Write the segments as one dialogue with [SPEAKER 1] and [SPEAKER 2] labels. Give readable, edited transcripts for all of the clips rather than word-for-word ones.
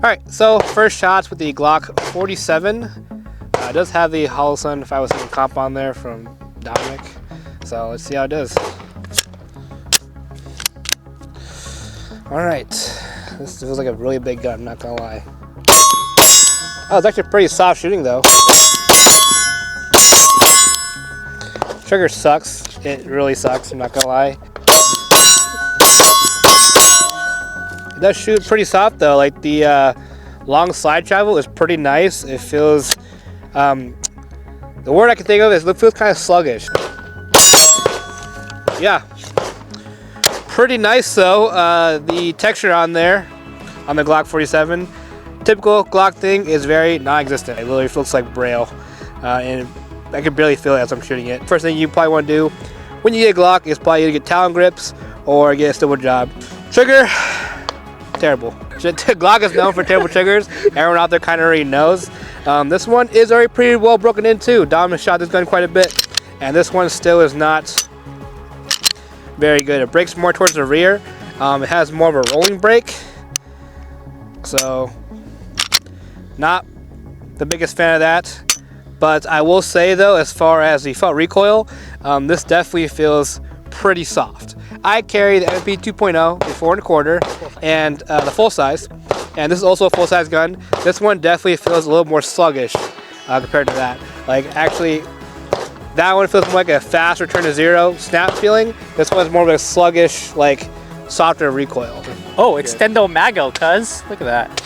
[SPEAKER 1] Alright, so first shots with the Glock 47. It does have the Holosun 507 comp on there from Dominic. So let's see how it does. Alright, this feels like a really big gun, I'm not gonna lie. Oh, it's actually pretty soft shooting though. Trigger sucks. It really sucks, I'm not gonna lie. It does shoot pretty soft though, like the long slide travel is pretty nice. It feels, the word I can think of is it feels kind of sluggish. Yeah, pretty nice though. The texture on there, on the Glock 47, typical Glock thing is very non-existent. It literally looks like Braille, and I can barely feel it as I'm shooting it. First thing you probably want to do when you get a Glock is probably either get Talon grips or get a swivel job. Trigger, terrible. Glock is known for terrible triggers. Everyone out there kind of already knows. This one is already pretty well broken in too. Dom shot this gun quite a bit, and this one still is not very good. It breaks more towards the rear. It has more of a rolling break, so not the biggest fan of that. But I will say though, as far as the front recoil, this definitely feels pretty soft. I carry the MP 2.0, the 4.25, and the full size, and this is also a full size gun. This one definitely feels a little more sluggish compared to that. Like actually, that one feels more like a fast return to zero snap feeling. This one's more of a sluggish, like softer recoil.
[SPEAKER 2] Oh, extendo mago, cuz. Look at that.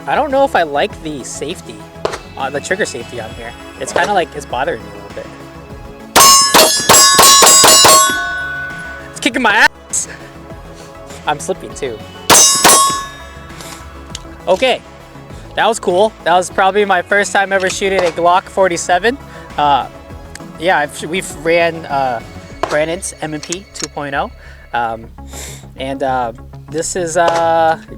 [SPEAKER 2] I don't know if I like the safety, the trigger safety on here. It's kind of like it's bothering me a little bit. It's kicking my ass. I'm slipping too. Okay, that was cool. That was probably my first time ever shooting a Glock 47. Yeah, we've ran Brandon's M&P 2.0, and this is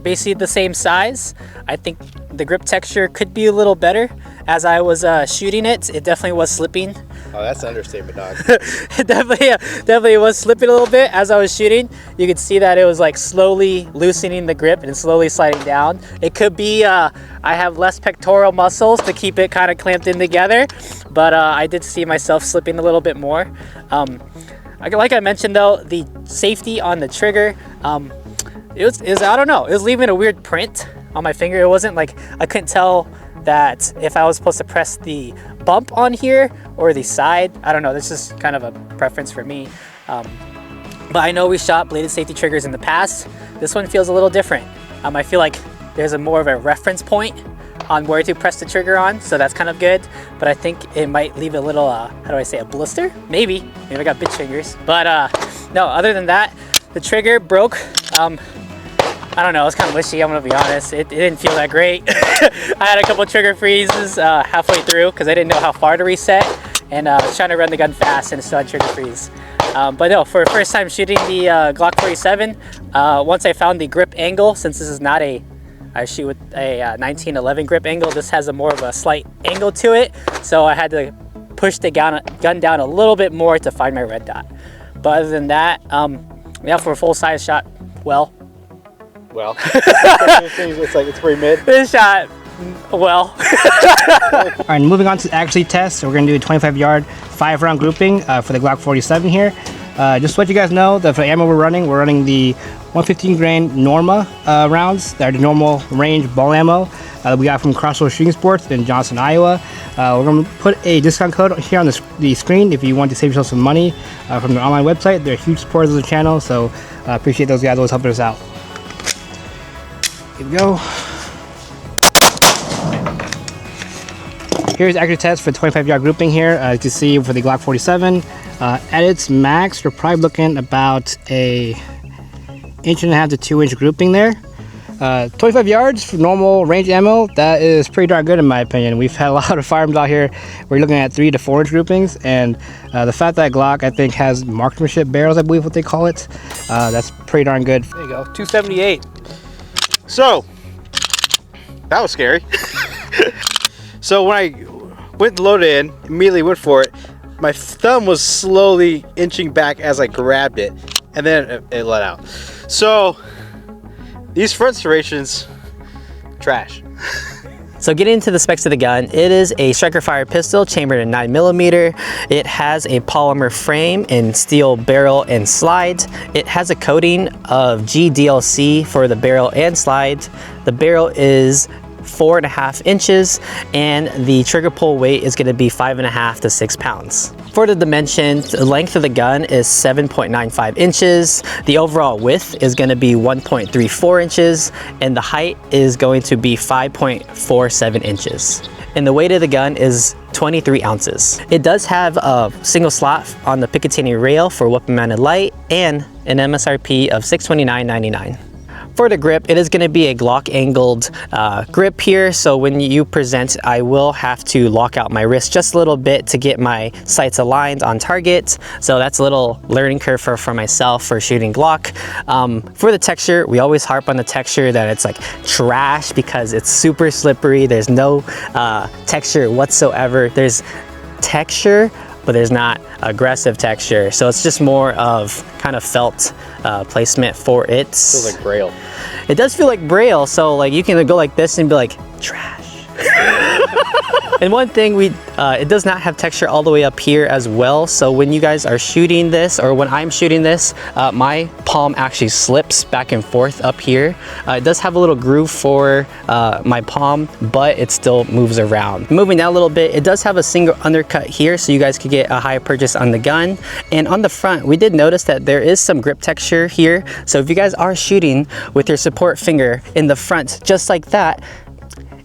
[SPEAKER 2] basically the same size. I think the grip texture could be a little better. As I was shooting it, it definitely was slipping.
[SPEAKER 3] Oh, that's an understatement, dog.
[SPEAKER 2] It definitely was slipping a little bit as I was shooting. You could see that it was like slowly loosening the grip and slowly sliding down. It could be I have less pectoral muscles to keep it kind of clamped in together, but I did see myself slipping a little bit more. Like I mentioned though, the safety on the trigger, it was I don't know, it was leaving a weird print on my finger. It wasn't like, I couldn't tell that if I was supposed to press the bump on here or the side. I don't know, this is kind of a preference for me. But I know we shot bladed safety triggers in the past. This one feels a little different. I feel like there's more of a reference point on where to press the trigger on, so that's kind of good. But I think it might leave a little, how do I say, a blister? Maybe I got bitch fingers. But no, other than that, the trigger broke. I don't know, it's kind of wishy, I'm gonna be honest. It didn't feel that great. I had a couple trigger freezes halfway through because I didn't know how far to reset, and I was trying to run the gun fast and it still had trigger freeze. But no, for first time shooting the Glock 47, once I found the grip angle, since this is not I shoot with a 1911 grip angle, this has a more of a slight angle to it, so I had to push the gun down a little bit more to find my red dot. But other than that, yeah, for a full size shot, well,
[SPEAKER 3] it's like it's pretty mid.
[SPEAKER 2] This shot, well.
[SPEAKER 1] All right, moving on to actually test. So we're gonna do a 25-yard 5-round grouping for the Glock 47 here. Just to let you guys know that for the ammo we're running the 115 grain Norma rounds. They're the normal range ball ammo that we got from Crossroads Shooting Sports in Johnson, Iowa. We're gonna put a discount code here on the screen if you want to save yourself some money from their online website. They're huge supporters of the channel, so appreciate those guys always helping us out. Here we go. Here's actual test for 25-yard grouping here. As you can see for the Glock 47, at its max, we're probably looking about a 1.5 to 2 inch grouping there. 25 yards for normal range ammo, that is pretty darn good in my opinion. We've had a lot of firearms out here where you're looking at 3 to 4 inch groupings, and the fact that Glock I think has marksmanship barrels, I believe what they call it, that's pretty darn good. There you go, 278.
[SPEAKER 3] So that was scary. So when I went to load it in, immediately went for it, my thumb was slowly inching back as I grabbed it. and then it let out. So these front serrations, trash.
[SPEAKER 2] So getting into the specs of the gun, it is a striker fire pistol chambered in 9mm. It has a polymer frame and steel barrel and slide. It has a coating of GDLC for the barrel and slide. The barrel is 4.5 inches and the trigger pull weight is going to be 5.5 to 6 pounds. For the dimensions, the length of the gun is 7.95 inches. The overall width is going to be 1.34 inches and the height is going to be 5.47 inches. And the weight of the gun is 23 ounces. It does have a single slot on the Picatinny rail for weapon mounted light and an MSRP of $629.99. For the grip, it is going to be a Glock angled grip here, so when you present, I will have to lock out my wrist just a little bit to get my sights aligned on target. So that's a little learning curve for myself for shooting Glock. For the texture, we always harp on the texture that it's like trash because it's super slippery. There's no texture whatsoever. There's texture, but there's not aggressive texture. So it's just more of kind of felt placement for it.
[SPEAKER 3] Feels like Braille.
[SPEAKER 2] It does feel like Braille, so like you can go like this and be like, trash. And one thing, it does not have texture all the way up here as well. So when you guys are shooting this, or when I'm shooting this, my palm actually slips back and forth up here. It does have a little groove for my palm, but it still moves around. Moving down a little bit, it does have a single undercut here, so you guys could get a higher purchase on the gun. And on the front, we did notice that there is some grip texture here. So if you guys are shooting with your support finger in the front, just like that,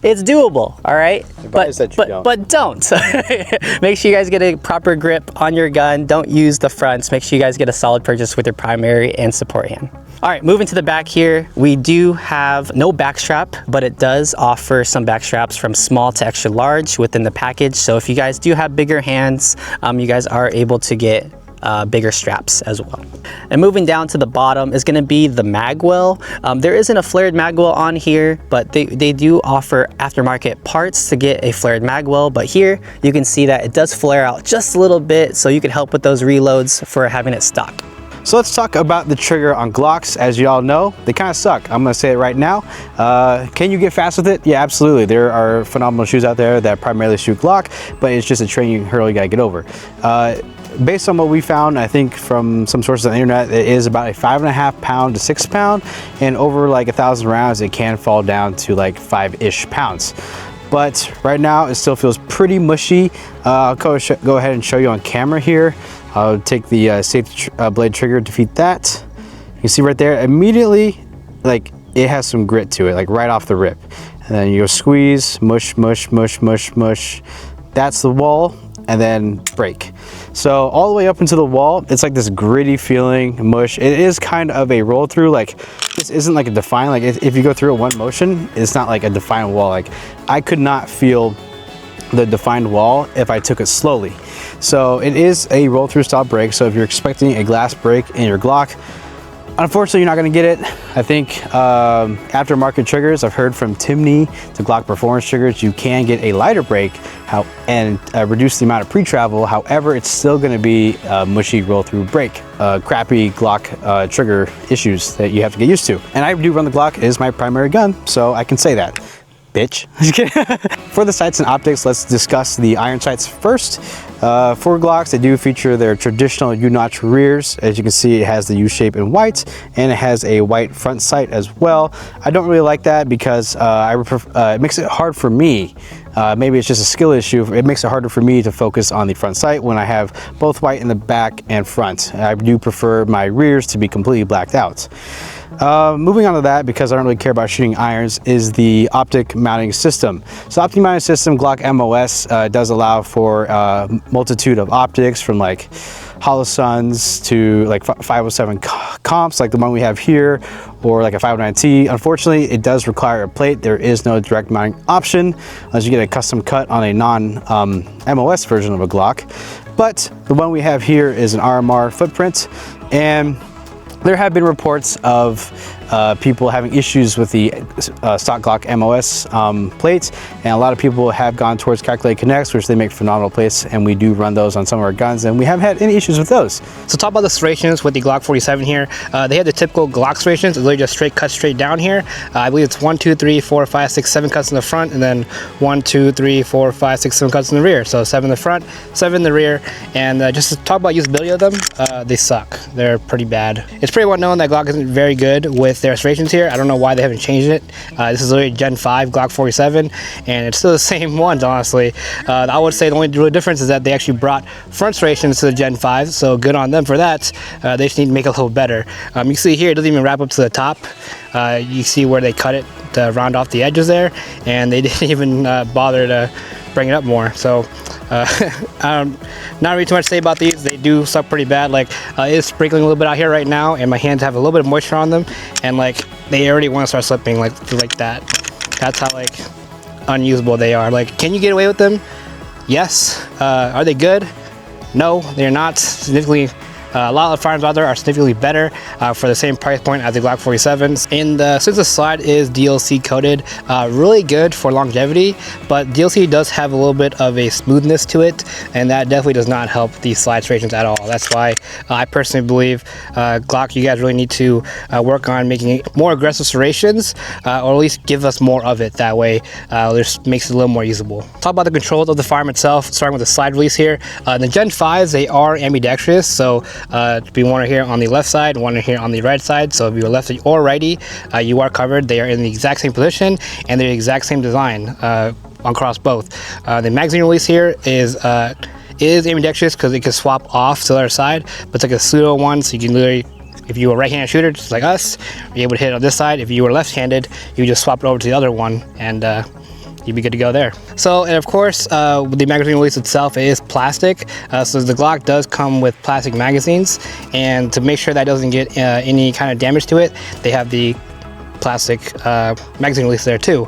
[SPEAKER 2] it's doable, all right? But don't. Make sure you guys get a proper grip on your gun. Don't use the fronts. Make sure you guys get a solid purchase with your primary and support hand. All right, moving to the back here, we do have no back strap, but it does offer some back straps from small to extra large within the package. So if you guys do have bigger hands, you guys are able to get bigger straps as well. And moving down to the bottom is going to be the magwell. There isn't a flared magwell on here, but they do offer aftermarket parts to get a flared magwell. But here you can see that it does flare out just a little bit, so you can help with those reloads for having it stock.
[SPEAKER 3] So let's talk about the trigger on Glocks. As you all know, they kind of suck. I'm gonna say it right now. Can you get fast with it? Yeah, absolutely. There are phenomenal shoes out there that primarily shoot Glock, but it's just a training hurdle you gotta get over. Based on what we found, I think from some sources on the internet, it is about a 5.5 pound to 6 pound, and over like 1,000 rounds, it can fall down to like 5-ish pounds. But right now, it still feels pretty mushy. I'll go ahead and show you on camera here. I'll take the safety blade trigger, defeat that. You can see right there, immediately, like it has some grit to it, like right off the rip. And then you go squeeze, mush, mush, mush, mush, mush. That's the wall, and then break. So all the way up into the wall, it's like this gritty feeling mush. It is kind of a roll through, like this isn't like a defined, like if you go through it one motion, it's not like a defined wall. Like I could not feel the defined wall if I took it slowly. So it is a roll through style break. So if you're expecting a glass break in your Glock, unfortunately, you're not going to get it. I think aftermarket triggers, I've heard from Timney to Glock performance triggers, you can get a lighter break and reduce the amount of pre-travel. However, it's still going to be a mushy roll-through break. Crappy Glock trigger issues that you have to get used to. And I do run the Glock. It is my primary gun, so I can say that. Bitch. For the sights and optics, let's discuss the iron sights first. For Glocks, they do feature their traditional U-notch rears. As you can see, it has the U-shape in white, and it has a white front sight as well. I don't really like that because it makes it hard for me. Maybe it's just a skill issue. It makes it harder for me to focus on the front sight when I have both white in the back and front. I do prefer my rears to be completely blacked out. Moving on to that, because I don't really care about shooting irons, is the optic mounting system. So optic mounting system, Glock MOS, does allow for a multitude of optics, from like Holosuns to like 507 comps like the one we have here, or like a 509T. Unfortunately, it does require a plate. There is no direct mounting option unless you get a custom cut on a non-MOS version of a Glock. But the one we have here is an RMR footprint, and there have been reports of people having issues with the stock Glock MOS plates, and a lot of people have gone towards Calculated Connects, which they make phenomenal plates, and we do run those on some of our guns, and we haven't had any issues with those.
[SPEAKER 1] So talk about the serrations with the Glock 47 here. They have the typical Glock serrations. It's literally just cut straight down here. I believe it's 1, 2, 3, 4, 5, 6, 7 cuts in the front, and then 1, 2, 3, 4, 5, 6, 7 cuts in the rear. So 7 in the front, 7 in the rear. And just to talk about usability of them, they suck. They're pretty bad. It's pretty well known that Glock isn't very good with their serrations here. I don't know why they haven't changed it. This is literally Gen 5 Glock 47, and it's still the same ones, honestly. I would say the only real difference is that they actually brought front serrations to the Gen 5, so good on them for that. They just need to make it a little better. You can see here, it doesn't even wrap up to the top. You see where they cut it to round off the edges there, and they didn't even bother to bring it up more. So not really too much to say about these. They do suck pretty bad. Like it is sprinkling a little bit out here right now, and my hands have a little bit of moisture on them, and like they already want to start slipping like that. That's how like unusable they are. Like, can you get away with them? Yes. Are they good? No, they're not significantly. A lot of firearms out there are significantly better for the same price point as the Glock 47s. And since the slide is DLC coated, really good for longevity, but DLC does have a little bit of a smoothness to it, and that definitely does not help the slide serrations at all. That's why I personally believe Glock, you guys really need to work on making more aggressive serrations, or at least give us more of it. That way, this makes it a little more usable. Talk about the controls of the firearm itself, starting with the slide release here. The Gen 5s, they are ambidextrous, so be one here on the left side, one here on the right side. So if you're lefty or righty, you are covered. They are in the exact same position and they're the exact same design across both. The magazine release here is ambidextrous because it can swap off to the other side, but it's like a pseudo one, so you can literally, if you were a right-handed shooter, just like us, you're able to hit it on this side. If you were left-handed, you just swap it over to the other one, and you'd be good to go there. So, and of course, the magazine release itself is plastic. So the Glock does come with plastic magazines, and to make sure that doesn't get any kind of damage to it, they have the plastic magazine release there too.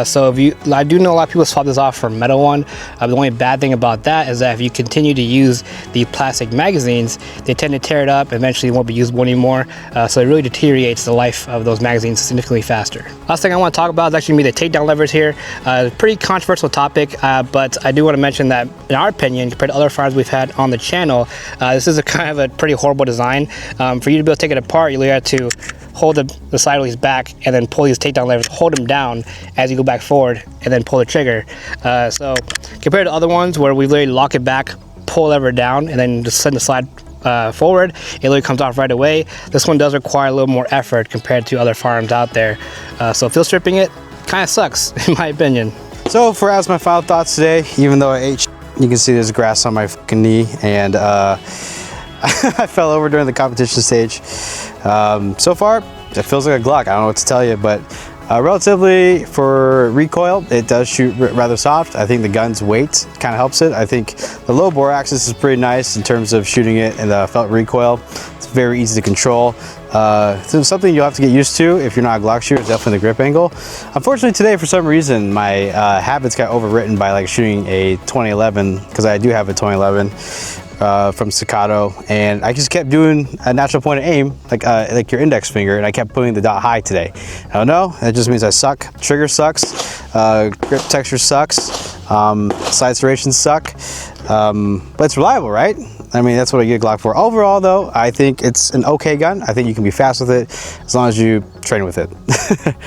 [SPEAKER 1] So I do know a lot of people swap this off for a metal one. The only bad thing about that is that if you continue to use the plastic magazines, they tend to tear it up and eventually won't be usable anymore. So it really deteriorates the life of those magazines significantly faster. Last thing I want to talk about is actually the takedown levers here. Pretty controversial topic, but I do want to mention that in our opinion, compared to other firearms we've had on the channel, this is a kind of a pretty horrible design. For you to be able to take it apart, you really have to hold the side release back and then pull these takedown levers, hold them down as you go back forward and then pull the trigger. So compared to other ones where we literally lock it back, pull the lever down, and then just send the slide forward, it literally comes off right away. This one does require a little more effort compared to other firearms out there. So field stripping it kind of sucks in my opinion.
[SPEAKER 3] So for as my final thoughts today, even though I ate you can see there's grass on my fucking knee, and I fell over during the competition stage. So far, it feels like a Glock. I don't know what to tell you, but relatively for recoil, it does shoot rather soft. I think the gun's weight kind of helps it. I think the low bore axis is pretty nice in terms of shooting it and the felt recoil. It's very easy to control. So something you'll have to get used to if you're not a Glock shooter is definitely the grip angle. Unfortunately today, for some reason, my habits got overwritten by like shooting a 2011, because I do have a 2011 from Staccato, and I just kept doing a natural point of aim, like your index finger, and I kept putting the dot high today. I don't know, that just means I suck. Trigger sucks, grip texture sucks, slide serrations suck, but it's reliable, right? I mean, that's what I get a Glock for. Overall though, I think it's an okay gun. I think you can be fast with it as long as you train with it.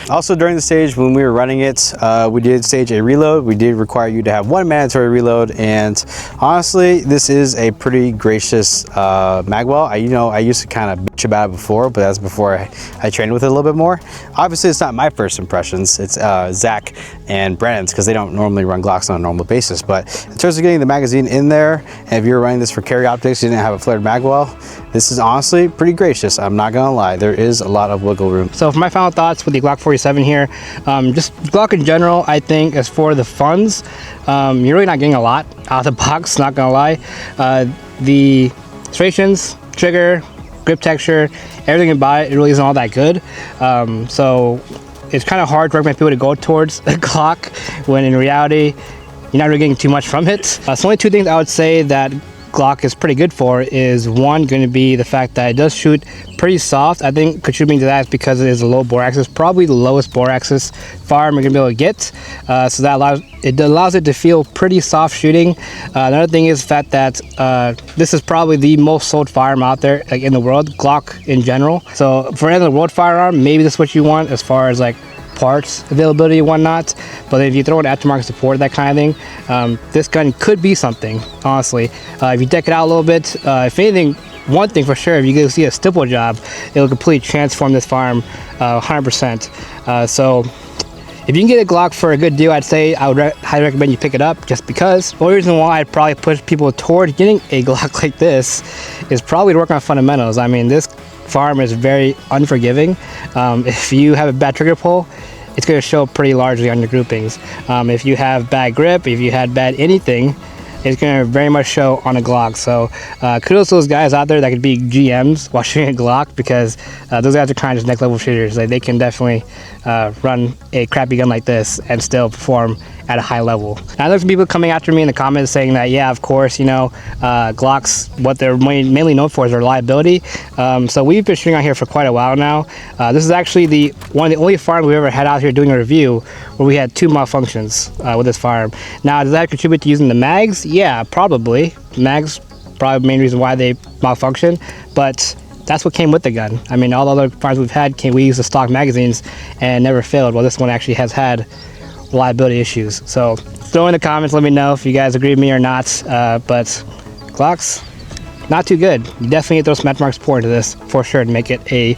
[SPEAKER 3] Also during the stage when we were running it, we did stage a reload. We did require you to have one mandatory reload, and honestly, this is a pretty gracious magwell. I used to kind of bitch about it before, but that's before I trained with it a little bit more. Obviously, it's not my first impressions. It's Zach and Brandon's, because they don't normally run Glocks on a normal basis. But in terms of getting the magazine in there, and if you're running this for carry optics, you didn't have a flared magwell, this is honestly pretty gracious. I'm not gonna lie, there is a lot of wiggle room.
[SPEAKER 1] So for my final thoughts with the Glock 47 here, just Glock in general, I think as for the funds, you're really not getting a lot out of the box, not gonna lie. The serrations, trigger, grip texture, everything about it really isn't all that good. So it's kind of hard to recommend people to go towards a Glock when in reality, you're not really getting too much from it. So only two things I would say that Glock is pretty good for is one going to be the fact that it does shoot pretty soft. I think contributing to that is because it is a low bore axis, probably the lowest bore axis firearm you're gonna be able to get. So that allows it to feel pretty soft shooting. Another thing is the fact that this is probably the most sold firearm out there, like in the world, Glock in general. So for any of the world firearm, maybe this is what you want as far as like parts availability and whatnot, but if you throw an aftermarket support, that kind of thing, this gun could be something, honestly. If you deck it out a little bit, if anything, one thing for sure, if you go see a stipple job, it'll completely transform this firearm 100%. So if you can get a Glock for a good deal, I'd say I would highly recommend you pick it up, just because. The only reason why I'd probably push people toward getting a Glock like this is probably to work on fundamentals. I mean, this firearm is very unforgiving. If you have a bad trigger pull, it's going to show pretty largely on your groupings. If you have bad grip, if you had bad anything, it's going to very much show on a Glock. So kudos to those guys out there that could be GMs while shooting a Glock, because those guys are kind of just next level shooters. Like, they can definitely run a crappy gun like this and still perform at a high level. Now there's some people coming after me in the comments saying that, yeah, of course, you know, Glocks, what they're mainly known for is their reliability. So we've been shooting out here for quite a while now. This is actually one of the only firearms we've ever had out here doing a review where we had 2 malfunctions with this firearm. Now, does that contribute to using the mags? Yeah, probably. Mags, probably the main reason why they malfunction, but that's what came with the gun. I mean, all the other firearms we've had, we use the stock magazines and never failed. Well, this one actually has had reliability issues. So throw in the comments, let me know if you guys agree with me or not. But Glocks, not too good. You definitely need to throw some aftermarket support into this for sure to make it a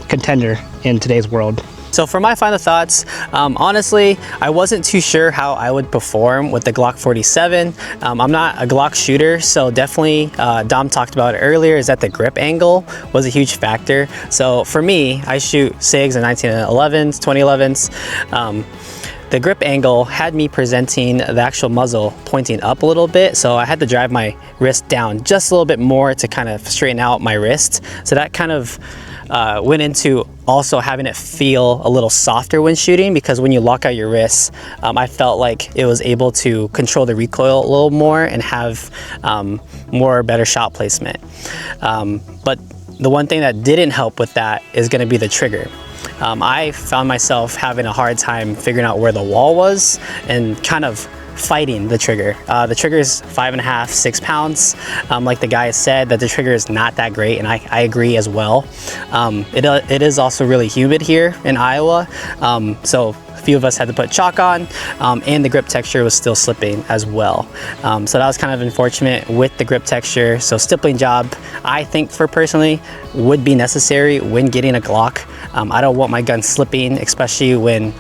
[SPEAKER 1] contender in today's world.
[SPEAKER 2] So for my final thoughts, honestly, I wasn't too sure how I would perform with the Glock 47. I'm not a Glock shooter, so definitely, Dom talked about it earlier, is that the grip angle was a huge factor. So for me, I shoot SIGs and 1911s, 2011s. The grip angle had me presenting the actual muzzle pointing up a little bit, so I had to drive my wrist down just a little bit more to kind of straighten out my wrist. So that kind of went into also having it feel a little softer when shooting, because when you lock out your wrists, I felt like it was able to control the recoil a little more and have better shot placement. But the one thing that didn't help with that is going to be the trigger. I found myself having a hard time figuring out where the wall was and kind of fighting the trigger. The trigger is 5.5, 6 pounds. Like the guy said, that the trigger is not that great, and I agree as well. It is also really humid here in Iowa, so a few of us had to put chalk on, and the grip texture was still slipping as well. So that was kind of unfortunate with the grip texture. So stippling job, I think for personally, would be necessary when getting a Glock. I don't want my gun slipping, especially when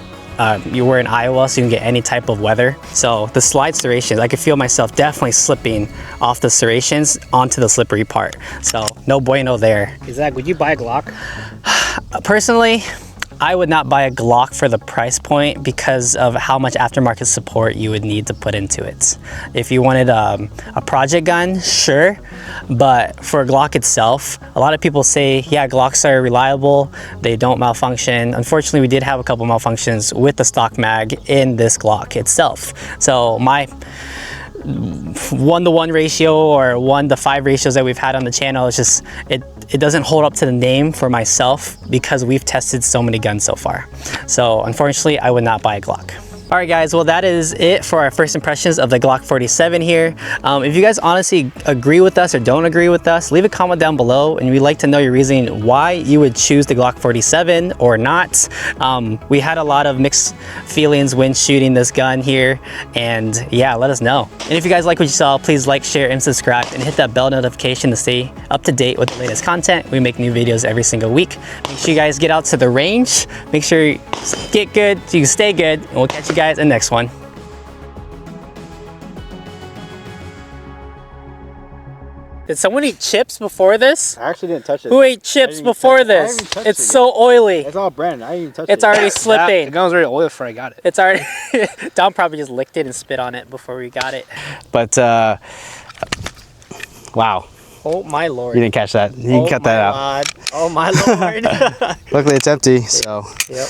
[SPEAKER 2] you were in Iowa, so you can get any type of weather. So the slide serrations, I could feel myself definitely slipping off the serrations onto the slippery part. So no bueno there.
[SPEAKER 1] Zach, would you buy a Glock?
[SPEAKER 2] Personally, I would not buy a Glock for the price point because of how much aftermarket support you would need to put into it. If you wanted a project gun, sure, but for a Glock itself, a lot of people say, yeah, Glocks are reliable, they don't malfunction. Unfortunately, we did have a couple malfunctions with the stock mag in this Glock itself. So my 1-to-1 ratio or 1-to-5 ratios that we've had on the channel, it's just, it doesn't hold up to the name for myself because we've tested so many guns so far. So unfortunately, I would not buy a Glock. All right, guys, well, that is it for our first impressions of the Glock 47 here. If you guys honestly agree with us or don't agree with us, leave a comment down below, and we'd like to know your reasoning why you would choose the Glock 47 or not. We had a lot of mixed feelings when shooting this gun here, and yeah, let us know. And if you guys like what you saw, please like, share, and subscribe, and hit that bell notification to stay up to date with the latest content. We make new videos every single week. Make sure you guys get out to the range. Make sure you get good so you can stay good, and we'll catch you guys in the next one. Did someone eat chips before this?
[SPEAKER 3] I actually didn't touch it.
[SPEAKER 2] Who ate chips before this? It's so oily.
[SPEAKER 3] It's all Brandon. I didn't even touch it.
[SPEAKER 2] It's already slipping.
[SPEAKER 1] The gun was already oily before I got it.
[SPEAKER 2] It's already... Dom probably just licked it and spit on it before we got it.
[SPEAKER 3] But, wow.
[SPEAKER 2] Oh my lord.
[SPEAKER 3] You didn't catch that. You can cut that out.
[SPEAKER 2] Oh my lord.
[SPEAKER 3] Luckily it's empty, so.
[SPEAKER 2] Yep.